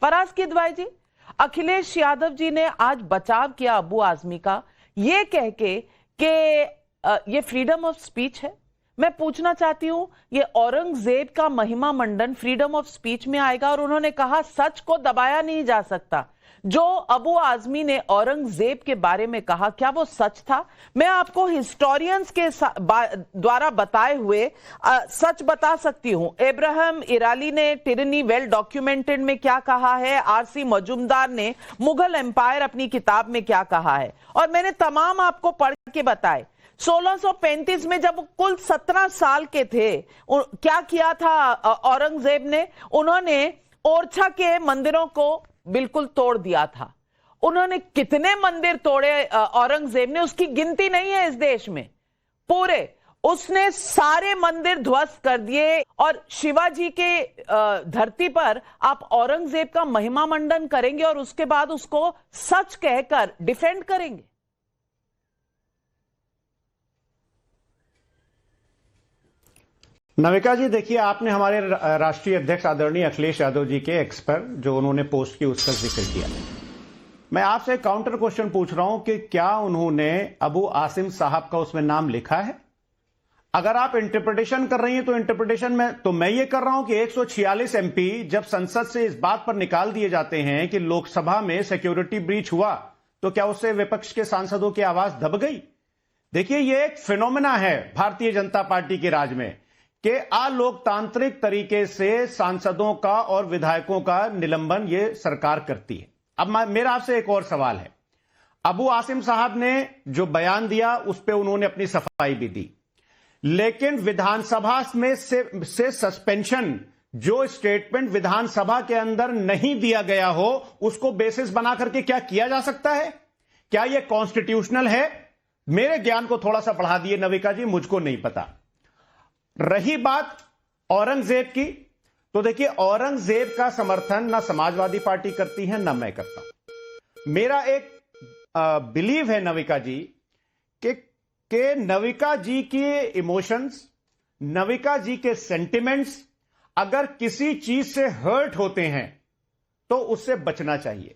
फराज किदवाई जी, अखिलेश यादव जी ने आज बचाव किया अबू आजमी का, ये कह के कि ये फ्रीडम ऑफ स्पीच है। मैं पूछना चाहती हूं, ये औरंगजेब का महिमा मंडन फ्रीडम ऑफ स्पीच में आएगा? और उन्होंने कहा सच को दबाया नहीं जा सकता। जो अबू आजमी ने औरंगजेब के बारे में कहा, क्या वो सच था? मैं आपको हिस्टोरियंस के द्वारा बताए हुए सच बता सकती हूं। इब्राहिम इराली ने टिरनी वेल डॉक्यूमेंटेड में क्या कहा है, आरसी मजुमदार ने मुगल एम्पायर अपनी किताब में क्या कहा है, और मैंने तमाम आपको पढ़ के बताए। 1635 में जब कुल 17 साल के थे, क्या किया था औरंगजेब ने? उन्होंने ओरछा के मंदिरों को बिल्कुल तोड़ दिया था। उन्होंने कितने मंदिर तोड़े औरंगजेब ने, उसकी गिनती नहीं है इस देश में। पूरे उसने सारे मंदिर ध्वस्त कर दिए। और शिवाजी के धरती पर आप औरंगजेब का महिमा मंडन करेंगे और उसके बाद उसको सच कहकर डिफेंड करेंगे? नविका जी, देखिए, आपने हमारे राष्ट्रीय अध्यक्ष आदरणीय अखिलेश यादव जी के एक्स पर जो उन्होंने पोस्ट की उसका जिक्र किया। मैं आपसे काउंटर क्वेश्चन पूछ रहा हूं कि क्या उन्होंने अबू आसिम साहब का उसमें नाम लिखा है? अगर आप इंटरप्रिटेशन कर रही हैं तो इंटरप्रिटेशन में तो मैं ये कर रहा हूं कि 146 एमपी जब संसद से इस बात पर निकाल दिए जाते हैं कि लोकसभा में सिक्योरिटी ब्रीच हुआ, तो क्या उससे विपक्ष के सांसदों की आवाज दब गई? देखिए, ये एक फिनोमेना है भारतीय जनता पार्टी के राज में कि अलोकतांत्रिक तरीके से सांसदों का और विधायकों का निलंबन ये सरकार करती है। अब मेरा आपसे एक और सवाल है। अबू आसिम साहब ने जो बयान दिया उस पे उन्होंने अपनी सफाई भी दी, लेकिन विधानसभा में से सस्पेंशन, जो स्टेटमेंट विधानसभा के अंदर नहीं दिया गया हो, उसको बेसिस बना करके क्या किया जा सकता है? क्या यह कॉन्स्टिट्यूशनल है? मेरे ज्ञान को थोड़ा सा बढ़ा दिए नविका जी, मुझको नहीं पता। रही बात औरंगजेब की, तो देखिए, औरंगजेब का समर्थन ना समाजवादी पार्टी करती है ना मैं करता हूं। मेरा एक बिलीव है नविका जी कि नविका जी के इमोशंस, नविका जी के सेंटिमेंट्स अगर किसी चीज से हर्ट होते हैं तो उससे बचना चाहिए।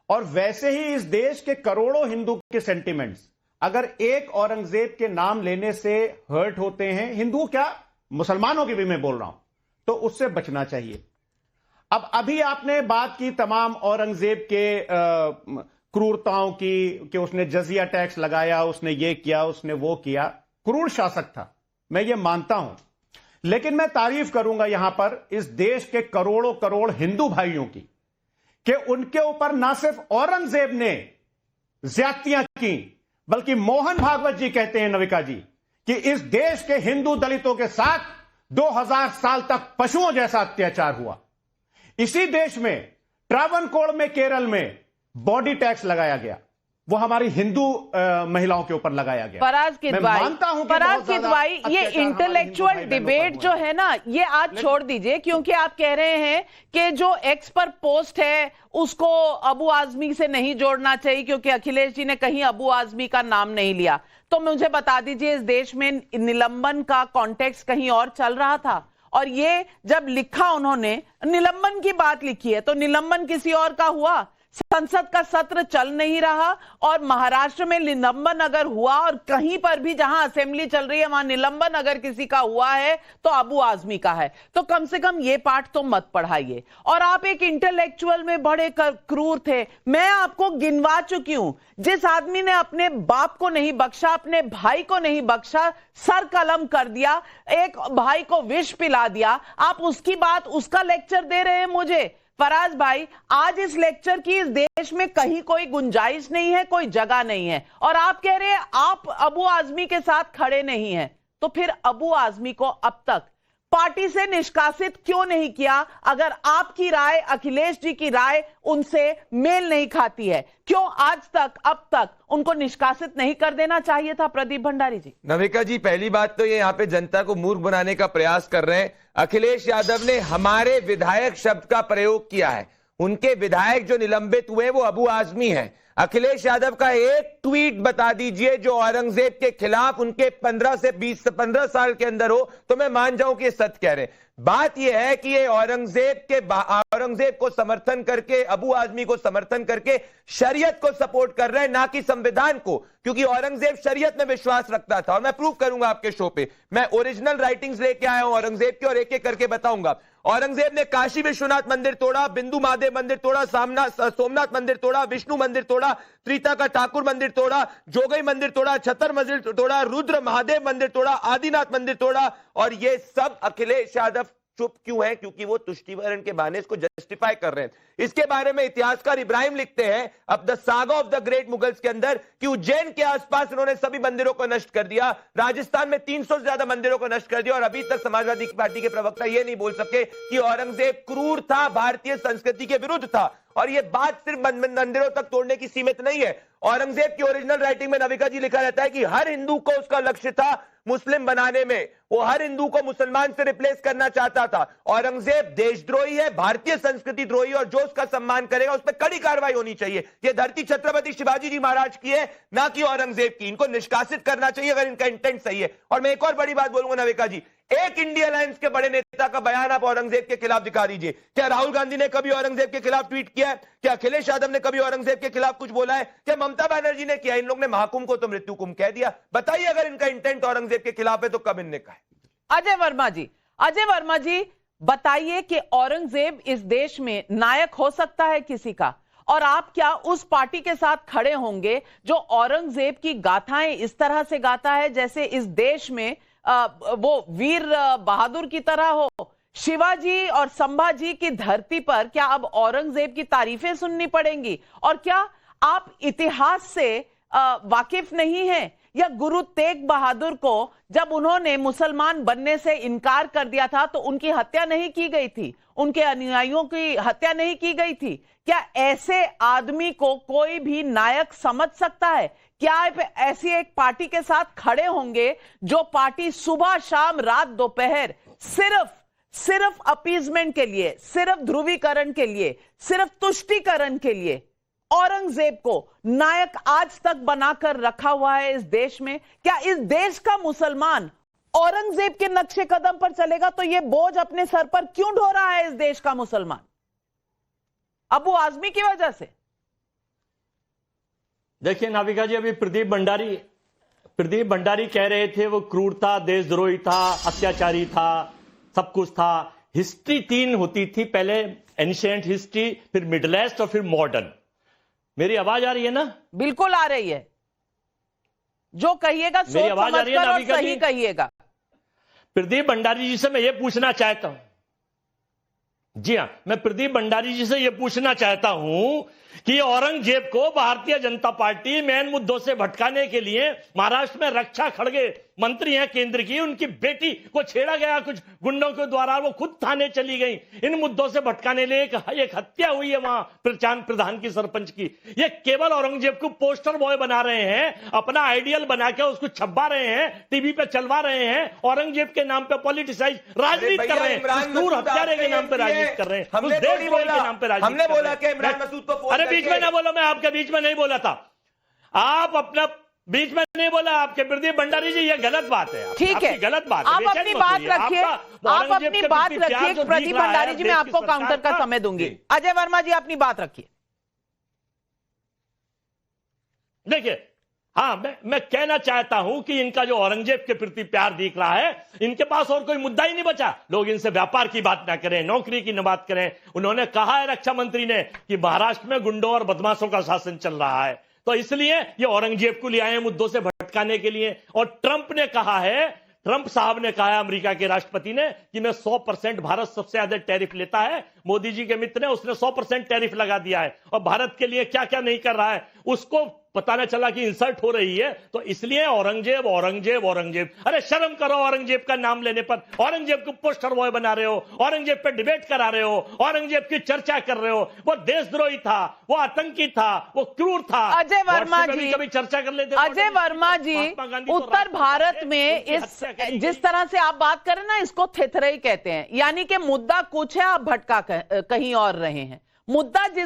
और वैसे ही इस देश के करोड़ों हिंदू के सेंटिमेंट्स अगर एक औरंगजेब के नाम लेने से हर्ट होते हैं, हिंदू क्या मुसलमानों की भी मैं बोल रहा हूं, तो उससे बचना चाहिए। अब अभी आपने बात की तमाम औरंगजेब के क्रूरताओं की कि उसने जजिया टैक्स लगाया, उसने ये किया, उसने वो किया। क्रूर शासक था, मैं ये मानता हूं, लेकिन मैं तारीफ करूंगा यहां पर इस देश के करोड़ों करोड़ हिंदू भाइयों की कि उनके ऊपर ना सिर्फ औरंगजेब ने ज्यादतियां की, बल्कि मोहन भागवत जी कहते हैं नविका जी कि इस देश के हिंदू दलितों के साथ 2000 साल तक पशुओं जैसा अत्याचार हुआ। इसी देश में ट्रावनकोर में, केरल में बॉडी टैक्स लगाया गया, वो हमारी हिंदू महिलाओं के ऊपर लगाया गया। फराज किदवाई, ये इंटेलेक्चुअल डिबेट जो है ना, ये आज छोड़ दीजिए, क्योंकि आप कह रहे हैं कि जो एक्स पर पोस्ट है उसको अबू आजमी से नहीं जोड़ना चाहिए क्योंकि अखिलेश जी ने कहीं अबू आजमी का नाम नहीं लिया। तो मुझे बता दीजिए, इस देश में निलंबन का कॉन्टेक्स्ट कहीं और चल रहा था, और ये जब लिखा उन्होंने निलंबन की बात लिखी है, तो निलंबन किसी और का हुआ। संसद का सत्र चल नहीं रहा और महाराष्ट्र में निलंबन अगर हुआ, और कहीं पर भी जहां असेंबली चल रही है वहां निलंबन अगर किसी का हुआ है तो अबू आजमी का है। तो कम से कम ये पाठ तो मत पढ़ाइए। और आप एक इंटेलेक्चुअल में बड़े क्रूर थे। मैं आपको गिनवा चुकी हूं, जिस आदमी ने अपने बाप को नहीं बख्शा, अपने भाई को नहीं बख्शा, सर कलम कर दिया, एक भाई को विष पिला दिया, आप उसकी बात, उसका लेक्चर दे रहे हैं मुझे। फराज भाई, आज इस लेक्चर की इस देश में कहीं कोई गुंजाइश नहीं है, कोई जगह नहीं है, और आप कह रहे हैं आप अबू आजमी के साथ खड़े नहीं हैं। तो फिर अबू आजमी को अब तक पार्टी से निष्कासित क्यों नहीं किया? अगर आपकी राय, अखिलेश जी की राय उनसे मेल नहीं खाती है, क्यों आज तक, अब तक उनको निष्कासित नहीं कर देना चाहिए था? प्रदीप भंडारी जी। नविका जी, पहली बात तो ये यहाँ पे जनता को मूर्ख बनाने का प्रयास कर रहे हैं। अखिलेश यादव ने हमारे विधायक शब्द का प्रयोग किया है। उनके विधायक जो निलंबित हुए वो अबू आजमी हैं। अखिलेश यादव का एक ट्वीट बता दीजिए जो औरंगजेब के खिलाफ उनके 15 साल के अंदर हो, तो मैं मान जाऊं कि ये सत्य कह रहे हैं। बात यह है कि ये औरंगजेब को समर्थन करके, अबू आजमी को समर्थन करके शरीयत को सपोर्ट कर रहे हैं, ना कि संविधान को, क्योंकि औरंगजेब शरीयत में विश्वास रखता था। और मैं प्रूव करूंगा आपके शो पे, मैं ओरिजिनल राइटिंग्स लेके आया हूं औरंगजेब की और एक एक करके बताऊंगा। औरंगजेब ने काशी विश्वनाथ मंदिर तोड़ा, बिंदु महादेव मंदिर तोड़ा, सोमनाथ मंदिर तोड़ा, विष्णु मंदिर तोड़ा, त्रिता का ठाकुर मंदिर तोड़ा, जोगई मंदिर तोड़ा, छतर मंदिर तोड़ा, रुद्र महादेव मंदिर तोड़ा, आदिनाथ मंदिर तोड़ा। और ये सब अखिलेश यादव चुप क्यों है? क्योंकि वो तुष्टिकरण के बहाने इसको जस्टिफाई कर रहे हैं। इसके बारे में इतिहासकार इब्राहिम लिखते हैं अब the saga of the great Mughals के अंदर कि उज्जैन के आसपास इन्होंने सभी मंदिरों को नष्ट कर दिया, राजस्थान में 300 से ज्यादा मंदिरों को नष्ट कर दिया। और अभी तक समाजवादी पार्टी के प्रवक्ता यह नहीं बोल सके कि औरंगजेब क्रूर था, भारतीय संस्कृति के विरुद्ध था। और यह बात सिर्फ मंदिरों तक तोड़ने की सीमित नहीं है। औरंगजेब की ओरिजिनल राइटिंग में नविका जी लिखा रहता है कि हर हिंदू को उसका लक्ष्य था मुस्लिम बनाने में, वो हर हिंदू को मुसलमान से रिप्लेस करना चाहता था। औरंगजेब देशद्रोही है, भारतीय संस्कृति द्रोही, और जो उसका सम्मान करेगा उस पर कड़ी कार्रवाई होनी चाहिए। ये धरती छत्रपति शिवाजी जी महाराज की है, ना कि औरंगजेब की। इनको निष्कासित करना चाहिए अगर इनका इंटेंट सही है। और मैं एक और बड़ी बात बोलूंगा नविका जी, एक इंडिया अलायंस के बड़े नेता का बयान आप औरंगजेब के खिलाफ दिखा दीजिए। क्या राहुल गांधी ने कभी औरंगजेब के खिलाफ ट्वीट किया है? क्या अखिलेश यादव ने कभी औरंगजेब के खिलाफ कुछ बोला है? क्या ममता बनर्जी ने किया? इन लोग ने महाकुंभ को तो मृत्यु कुंभ कह दिया। बताइए अगर इनका इंटेंट औरंगजेब के खिलाफ है तो कब इनने कहा है? अजय वर्मा जी बताइए कि औरंगजेब इस देश में नायक हो सकता है किसी का? और आप क्या उस पार्टी के साथ खड़े होंगे जो औरंगजेब की गाथाएं इस तरह से गाता है जैसे इस देश में वो वीर बहादुर की तरह हो? शिवाजी और संभाजी की धरती पर क्या अब औरंगजेब की तारीफें सुननी पड़ेंगी? और क्या आप इतिहास से वाकिफ नहीं हैं? या गुरु तेग बहादुर को जब उन्होंने मुसलमान बनने से इनकार कर दिया था तो उनकी हत्या नहीं की गई थी, उनके अनुयायियों की हत्या नहीं की गई थी? क्या ऐसे आदमी को कोई भी नायक समझ सकता है? क्या आप ऐसी एक पार्टी के साथ खड़े होंगे जो पार्टी सुबह शाम रात दोपहर सिर्फ अपीजमेंट के लिए, सिर्फ ध्रुवीकरण के लिए, सिर्फ तुष्टीकरण के लिए औरंगजेब को नायक आज तक बनाकर रखा हुआ है इस देश में? क्या इस देश का मुसलमान औरंगजेब के नक्शे कदम पर चलेगा तो यह बोझ अपने सर पर क्यों ढो रहा है इस देश का मुसलमान? अबू आजमी की वजह से? देखिए नाविका जी, अभी प्रदीप भंडारी कह रहे थे वो क्रूर था, देशद्रोही था, अत्याचारी था, सब कुछ था। हिस्ट्री 3 होती थी, पहले एंशिएंट हिस्ट्री, फिर मिडल ईस्ट और फिर मॉडर्न। मेरी आवाज आ रही है ना? बिल्कुल आ रही है। जो कहिएगा सोच समझकर और सही कहिएगा। प्रदीप भंडारी जी से मैं ये पूछना चाहता हूं, जी हां, मैं प्रदीप भंडारी जी से यह पूछना चाहता हूं कि औरंगजेब को भारतीय जनता पार्टी मेन मुद्दों से भटकाने के लिए महाराष्ट्र में रक्षा खड़गे मंत्री हैं केंद्र की, उनकी बेटी को छेड़ा गया कुछ गुंडों के द्वारा, वो खुद थाने चली गई इन मुद्दों से भटकाने लिए। एक हत्या हुई है वहां प्रधान की, सरपंच की। ये केवल औरंगजेब को पोस्टर बॉय बना रहे हैं, अपना आइडियल बना के उसको छपा रहे हैं, टीवी पे चलवा रहे हैं, औरंगजेब के नाम पे पॉलिटिसाइज राजनीति कर रहे हैं, क्रूर हत्यारे के नाम पे राजनीति कर रहे हैं, उस देशद्रोही के नाम पे राजनीति कर रहे हैं। अरे बीच में ना बोलो, मैं आपके बीच में नहीं बोला था, आप अपना बीच में नहीं बोला। आपके प्रदीप भंडारी जी ये गलत बात है, ठीक है, गलत बात है। आप अपनी बात रखिए, आप अपनी बात रखिए प्रदीप भंडारी जी, मैं आपको काउंटर का समय दूंगी। अजय वर्मा जी अपनी बात रखिए। देखिए, हाँ, मैं कहना चाहता हूं कि इनका जो औरंगजेब के प्रति प्यार दिख रहा है, इनके पास और कोई मुद्दा ही नहीं बचा। लोग इनसे व्यापार की बात ना करें, नौकरी की न बात करें। उन्होंने कहा है रक्षा मंत्री ने कि महाराष्ट्र में गुंडों और बदमाशों का शासन चल रहा है, तो इसलिए ये औरंगजेब को ले आए मुद्दों से भटकाने के लिए। और ट्रंप साहब ने कहा है, अमेरिका के राष्ट्रपति ने, कि मैं 100% भारत सबसे ज्यादा टैरिफ लेता है। मोदी जी के मित्र ने, उसने 100% टैरिफ लगा दिया है और भारत के लिए क्या क्या नहीं कर रहा है उसको पता न चला कि इंसल्ट हो रही है। तो इसलिए औरंगजेब, अरे शर्म करो औरंगजेब का नाम लेने पर। औरंगजेब को पोस्टर बॉय बना रहे हो, औरंगजेब पे डिबेट करा रहे हो, औरंगजेब की चर्चा कर रहे हो। वो देशद्रोही था, वो आतंकी था, वो क्रूर था। अजय वर्मा जी कभी चर्चा कर लेते। अजय वर्मा जी, उत्तर भारत में इस जिस तरह से आप बात करें ना, इसको थेथरई कहते हैं, यानी कि मुद्दा कुछ है, आप भटका कहीं और रहे हैं। मुद्दा जिस